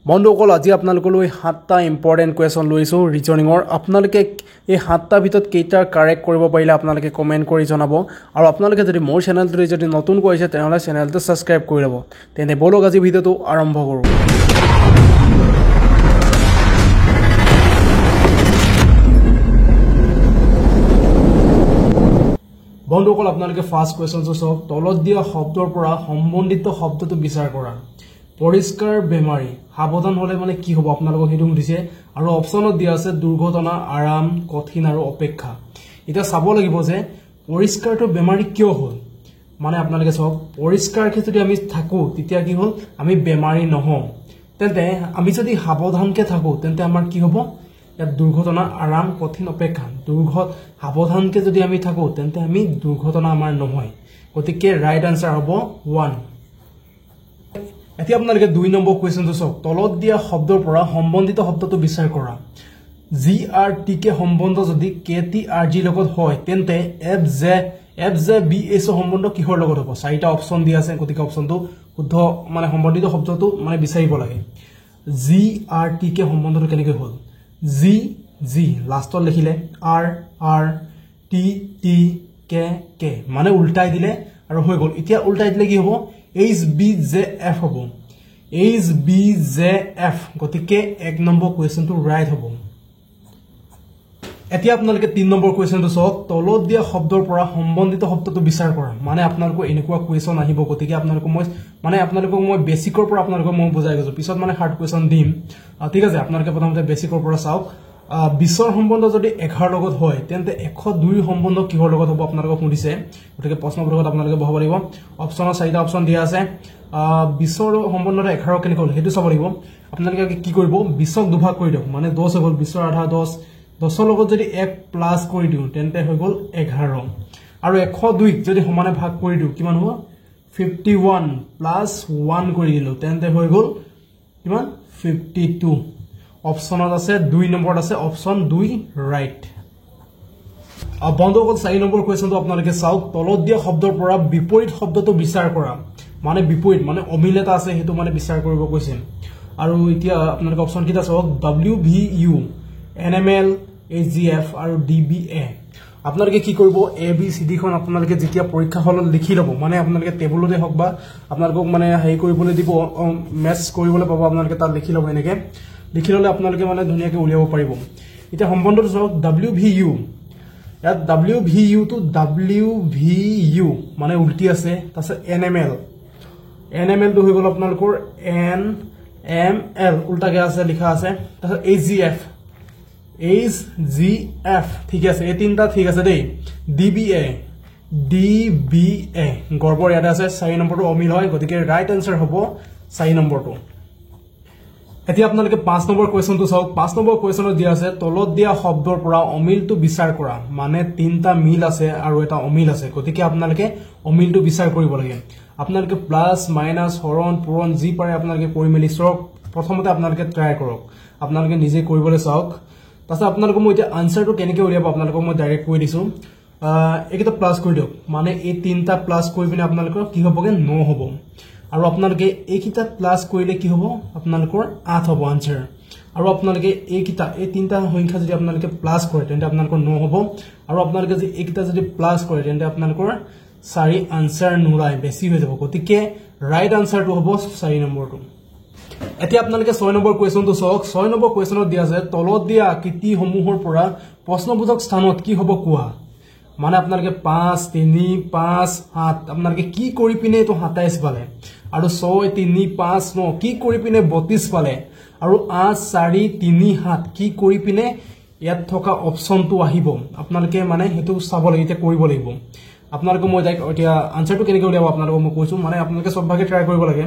বন্ধুসকল আজি আপোনালোকলৈ 7টা ইম্পৰ্টেন্ট কোৱেশ্যন লৈছো ৰিজনিংৰ আপোনালোকে এই 7টা ভিতৰত কেইটা কাৰেক্ট কৰিব পাৰিলে আপোনালোকে কমেন্ট কৰি জনাব আৰু আপোনালোকে যদি মোৰ চেনেলটো যদি নতুন কৈছে তেনেহলে চেনেলটো সাবস্ক্ৰাইব কৰি ল'ব তেনে বলক আজি ভিডিওটো আৰম্ভ কৰো বন্ধুসকল আপোনালোকে ফাৰ্স্ট কোৱেশ্যনটো চাওক তলত দিয়া শব্দৰ পৰা সম্বন্ধিত শব্দটো বিচাৰ কৰা পৰিষ্কাৰ বেমাৰী সাৱধান হলে মানে কি হ'ব আপোনালোকক হেতু দিছে আৰু অপচনত দিয়া আছে দুৰ্ঘটনা আৰাম কঠিন আৰু অপেক্ষা এটা চাব লাগিব যে পৰিষ্কাৰটো বেমাৰী কিয় হ'ল মানে আপোনালোকে চাওক পৰিষ্কাৰকে যদি আমি থাকো তেতিয়া কি হ'ল আমি বেমাৰী নহওঁ তেন্তে আমি যদি সাৱধানকে থাকো তেন্তে আমাৰ কি হ'ব ইয়াত দুৰ্ঘটনা আৰাম কঠিন অপেক্ষা সাৱধানকে যদি আমি থাকো তেন্তে আমি দুৰ্ঘটনা আমাৰ নহয় গতিকে ৰাইট আনসাৰ হ'ব 1 এতিয়া আপোনালোকে 2 নম্বৰ কোৱেশ্যনটো চাওক তলত দিয়া শব্দৰ পৰা সম্বন্ধিত শব্দটো বিচাৰ কৰা জি আৰ টি কে সম্বন্ধ যদি কে টি আৰ জি লগত হয় তেন্তে এফ জে বি এছ সম্বন্ধ কিহৰ লগত হ'ব চাৰিটা অপচন দিয়া আছে গতিকে অপচনটো শুদ্ধ মানে সম্বন্ধিত শব্দটো মানে বিচাৰিব লাগে জি আৰ টি কে সম্বন্ধটো কেনেকৈ হ'ল জি জি লাষ্টত লিখিলে আৰ টি টি কে কে মানে উল্টাই দিলে আৰু হৈ গ'ল এতিয়া উল্টাই দিলে কি হ'ব HBJF হ'ব HBJF গতিকে 1 নম্বৰ কোৱেশ্যনটো ৰাইট হ'ব এতিয়া আপোনালোকে 3 নম্বৰ কোৱেশ্যনটো চাওক তলত দিয়া শব্দৰ পৰা সম্বন্ধিত শব্দটো বিচাৰ কৰা মানে আপোনালোকৰ এনেকুৱা কোৱেশ্যন আহিব গতিকে আপোনালোকক মই বেসিকৰ পৰা আপোনালোকক মই বুজাই গৈছো পিছত মানে হাৰ্ড কোৱেশ্যন দিম ঠিক আছে আপোনালোকে প্ৰথমতে বেসিকৰ পৰা চাওক 20 সম্বন্ধ যদি 11 লগত হয় তেন্তে 102 সম্বন্ধ কিহৰ লগত হ'ব আপোনালোকক সুধিছে গতিকে প্ৰশ্নবোৰত আপোনালোকে বহাব লাগিব অপচনৰ চাৰিটা অপচন দিয়া আছে 20 সম্বন্ধৰ 11 কেনেকৈ হ'ল হেতু চাব লাগিব আপোনালোকে কি কৰিব 20ক দুভাগ কৰি দিয়ক মানে 10 হৈ গ'ল 20ৰ আধা 10 লগত যদি 1 প্লাস কৰি দিও তেন্তে হৈ গ'ল 11 আৰু 102ক যদি সমানে ভাগ কৰি দিও কিমান হ'ব 51 প্লাস 1 কৰি দিলো তেন্তে হৈ গ'ল কিমান 52 অপচনত আছে 2 নম্বৰত আছে অপচন 2 ৰাইট বন্ধুসকল 4 নম্বৰ কোৱেশ্যনটো আপোনালোকে চাওক তলত দিয়া শব্দৰ পৰা বিপৰীত শব্দটো বিচাৰ কৰা মানে বিপৰীত মানে অমিল এটা আছে হেতু মানে বিচাৰ কৰিব কৈছে আৰু এতিয়া আপোনালোকে অপচন কিটা চাওক WVU NML HGF আৰু DBA আপোনালোকে কি কৰিব ABCD খন আপোনালোকে যেতিয়া পৰীক্ষা হলত লিখি লব মানে আপোনালোকে টেবুলতে হক বা আপোনালোকক মানে হেই কৰিবলৈ দিব মেথছ কৰিবলৈ পাব আপোনালোকে তাত লিখি লব এনেকে লিখি ললে আপোনালোকে মানে ধুনিয়াকে উলিয়াব পাৰিব এটা সম্বন্ধটো চাওক WVU ইয়াত WVU to WVU মানে উল্টি আছে তাছে NML তো হৈ গল আপোনালোকৰ NML উল্টাকে আছে লিখা আছে তাছে HGF ঠিক আছে এই তিনটা ঠিক আছে দেই DBA গৰ্বৰ ইয়াতে আছে 4 নম্বৰটো অমিল হয় গতিকে ৰাইট আনসাৰ হ'ব 4 নম্বৰটো এতিয়া আপোনালোকে 5 নম্বৰ কোৱেশ্যনটো চাওক 5 নম্বৰ কোৱেশ্যনত দিয়া আছে তলত দিয়া শব্দৰ পৰা অমিলটো বিচাৰ কৰা মানে তিনটা মিল আছে আৰু এটা অমিল আছে গতিকে আপোনালোকে অমিলটো বিচাৰ কৰিব লাগে আপোনালোকে প্লাস মাইনাস হৰণ পূৰণ যি পাৰে আপোনালোকে কৰি মেলি চাওক প্ৰথমতে আপোনালোকে ট্ৰাই কৰক আপোনালোকে নিজে কৰিবলৈ চাওক তাছে আপোনালোকে মই এতিয়া আনসাৰটো কেনেকৈ উলিয়াব আপোনালোকক মই ডাইৰেক্ট কৈ দিছো এইকেইটা প্লাস কৰি দিয়ক মানে এই তিনটা প্লাস কৰি পিনে আপোনালোকৰ কি হ'বগে 9 হ'ব আৰু আপোনালোকে এইকিটা প্লাস কৰিলে কি হ'ব আপোনালোকৰ 8 হ'ব আনসাৰ আৰু আপোনালোকে এইকিটা এই তিনটা সংখ্যা যদি আপোনালোকে প্লাস কৰে তেন্তে আপোনালোকৰ 9 হ'ব আৰু আপোনালোকে যদি এইকিটা যদি প্লাস কৰে তেন্তে আপোনালোকৰ 4 আনসাৰ নুৰাই বেছি হৈ যাব গতিকে ৰাইট আনসাৰটো হ'ব 4 নম্বৰটো এতিয়া আপোনালোকে 6 নম্বৰ কোৱেশ্যনটো চাওক 6 নম্বৰ কোৱেশ্যনত দিয়া আছে তলত দিয়া আকৃতি সমূহৰ পৰা প্ৰশ্নবোধক স্থানত কি হ'ব কোৱা মানে আপোনালোকে 5 3 5 7 আপোনালোকে কি কৰি পিনে তো 27 পালে আৰু 6 3 5 9 কি কৰি পিনে 32 পালে আৰু 8 4 3 7 কি কৰি পিনে ইয়াত থকা অপচনটো আহিব আপোনালোকে মানে হেতু চাব লাগিব এতিয়া কৰিব লাগিব আপোনালোকে মই এতিয়া আনসাৰটো কেনেকৈ উলিয়াব আপোনালোকক মই কৈছো মানে আপোনালোকে সব ভাগে ট্ৰাই কৰিব লাগে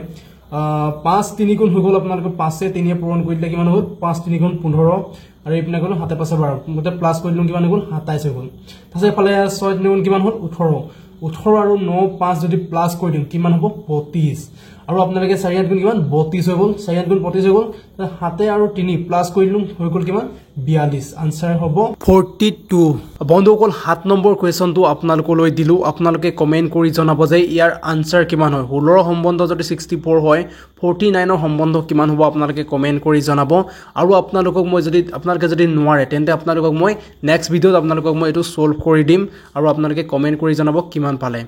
5 3 গুণ হৈ গ'ল আপোনালোকে 5 এ 3 এ পূৰণ কৰি দিলে কিমান হ'ল 5 3 গুণ 15 আৰু এইপিনে গ'ল 7 5 12 মতে প্লাস কৰি দিলো কিমান হ'ল 27 হৈ গ'ল তাছে এফালে 6 3 গুণ কিমান হ'ল 18 আৰু 9 5 যদি প্লাস কৰি দিম কিমান হ'ব 32 আৰু আপোনালোকে 4 8 গুণ কিমান 32 হৈ গ'ল 4 8 গুণ 32 হৈ গ'ল 7 আৰু 3 প্লাস কৰিলুম হৈ গ'ল কিমান 42 আনসাৰ হ'ব 42 বন্ধুসকল 7 নম্বৰ কোৱেশ্চনটো আপোনালোকলৈ দিলু আপোনালোকে কমেন্ট কৰি জনাব যে ইয়াৰ আনসাৰ কিমান হয় 16 ৰ সম্বন্ধ যদি 64 হয় 49 ৰ সম্বন্ধ কিমান হ'ব আপোনালোকে কমেন্ট কৰি জনাব আৰু আপোনালোকক মই যদি নোৱাৰে তেন্তে আপোনালোকক মই নেক্সট ভিডিওত আপোনালোকক মই এটো সলভ কৰি দিম আৰু আপোনালোকে কমেন্ট কৰি জনাব কিমান পালে